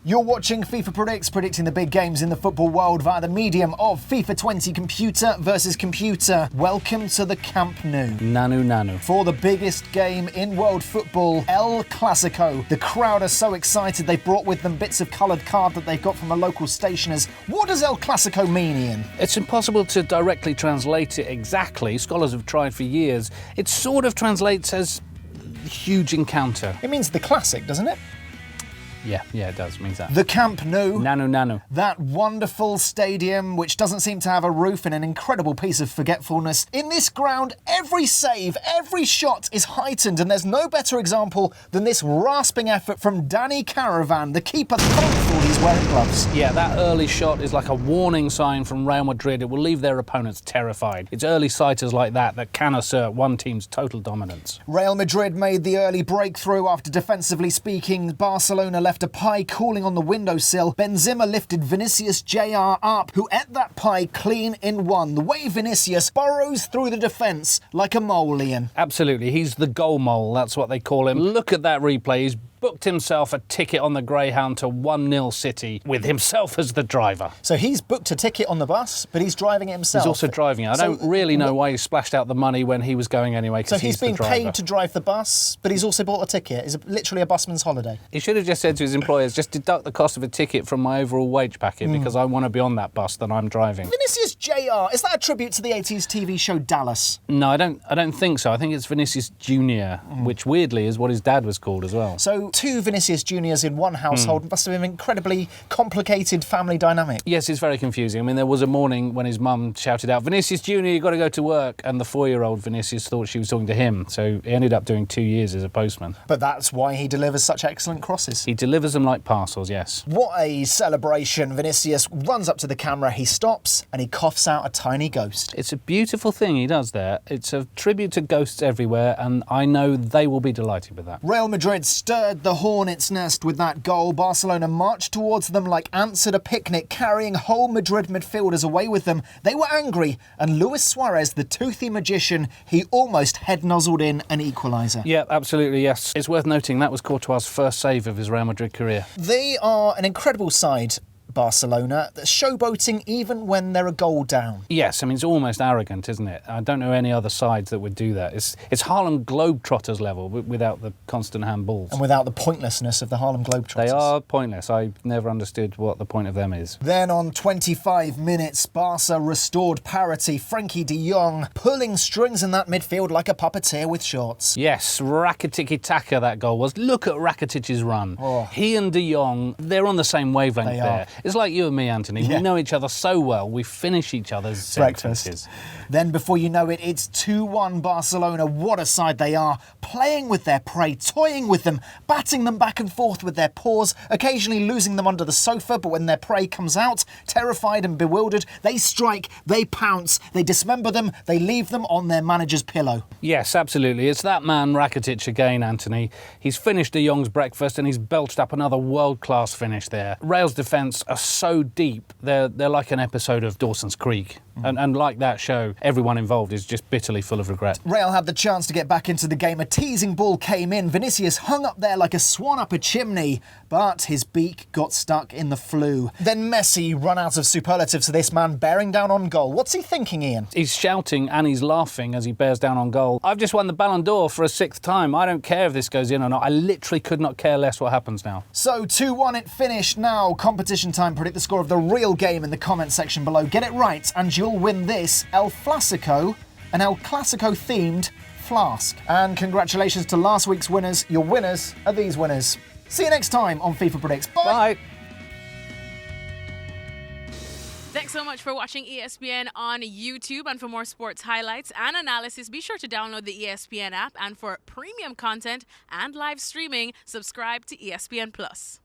You're watching FIFA Predicts, predicting the big games in the football world via the medium of FIFA 20 computer versus computer. Welcome to the Camp Nou. Nanu. For the biggest game in world football, El Clásico. The crowd are so excited they've brought with them bits of coloured card that they got from a local stationer's. What does El Clásico mean, Ian? It's impossible to directly translate it exactly. Scholars have tried for years. It sort of translates as huge encounter. It means the classic, doesn't it? Yeah, it does. It means that. The Camp Nou. Nanu. That wonderful stadium, which doesn't seem to have a roof and an incredible piece of forgetfulness. In this ground, every save, every shot is heightened, and there's no better example than this rasping effort from Danny Caravan, the keeper thankful he's wearing gloves. Yeah, that early shot is like a warning sign from Real Madrid. It will leave their opponents terrified. It's early sighters like that can assert one team's total dominance. Real Madrid made the early breakthrough after, defensively speaking, Barcelona left a pie cooling on the windowsill. Benzema lifted Vinicius Jr. up, who ate that pie clean in one. The way Vinicius burrows through the defence like a mole, Ian. Absolutely, he's the goal mole, that's what they call him. Look at that replay. He's booked himself a ticket on the Greyhound to 1-0 City with himself as the driver. So he's booked a ticket on the bus, but he's driving it himself. He's also driving it. I don't really know why he splashed out the money when he was going anyway, So because he's being paid to drive the bus, but he's also bought a ticket. It's literally a busman's holiday. He should have just said to his employers, just deduct the cost of a ticket from my overall wage packet because I want to be on that bus that I'm driving. Vinicius Jr., is that a tribute to the 80s TV show Dallas? No, I don't think so. I think it's Vinicius Jr., which weirdly is what his dad was called as well. So two Vinicius Juniors in one household must have been an incredibly complicated family dynamic. Yes, it's very confusing. I mean, there was a morning when his mum shouted out, "Vinicius Jr., you've got to go to work," and the 4-year-old Vinicius thought she was talking to him, so he ended up doing 2 years as a postman. But that's why he delivers such excellent crosses. He delivers them like parcels, yes. What a celebration. Vinicius runs up to the camera, he stops, and he coughs out a tiny ghost. It's a beautiful thing he does there. It's a tribute to ghosts everywhere, and I know they will be delighted with that. Real Madrid stirred the hornet's nest with that goal. Barcelona marched towards them like ants at a picnic, carrying whole Madrid midfielders away with them. They were angry, and Luis Suarez, the toothy magician, he almost head-nozzled in an equaliser. Yeah, absolutely, yes. It's worth noting that was Courtois' first save of his Real Madrid career. They are an incredible side, Barcelona, that's showboating even when they're a goal down. Yes, I mean, it's almost arrogant, isn't it? I don't know any other sides that would do that. It's Harlem Globetrotters level, without the constant handballs. And without the pointlessness of the Harlem Globetrotters. They are pointless. I never understood what the point of them is. Then on 25 minutes, Barca restored parity. Frankie de Jong pulling strings in that midfield like a puppeteer with shorts. Yes, Rakitic-taka that goal was. Look at Rakitic's run. He and de Jong, they're on the same wavelength there. It's like you and me, Anthony. Yeah. We know each other so well, we finish each other's sentences. Then before you know it, it's 2-1 Barcelona. What a side they are. Playing with their prey, toying with them, batting them back and forth with their paws, occasionally losing them under the sofa, but when their prey comes out, terrified and bewildered, they strike, they pounce, they dismember them, they leave them on their manager's pillow. Yes, absolutely. It's that man Rakitic again, Anthony. He's finished de Jong's breakfast and he's belched up another world-class finish there. Real's defence are so deep, they're like an episode of Dawson's Creek. And like that show, everyone involved is just bitterly full of regret. Real had the chance to get back into the game. A teasing ball came in. Vinicius hung up there like a swan up a chimney, but his beak got stuck in the flue. Then Messi run out of superlatives to this man bearing down on goal. What's he thinking, Ian? He's shouting and he's laughing as he bears down on goal. I've just won the Ballon d'Or for a 6th time. I don't care if this goes in or not. I literally could not care less what happens now. So 2-1 it finished. Now competition time. Predict the score of the real game in the comment section below. Get it right and you'll win this El Clásico, an El Clásico themed flask. And congratulations to last week's winners. Your winners are these winners. See you next time on FIFA Predicts. Bye. Bye. Thanks so much for watching ESPN on YouTube. And for more sports highlights and analysis, be sure to download the ESPN app. And for premium content and live streaming, subscribe to ESPN Plus.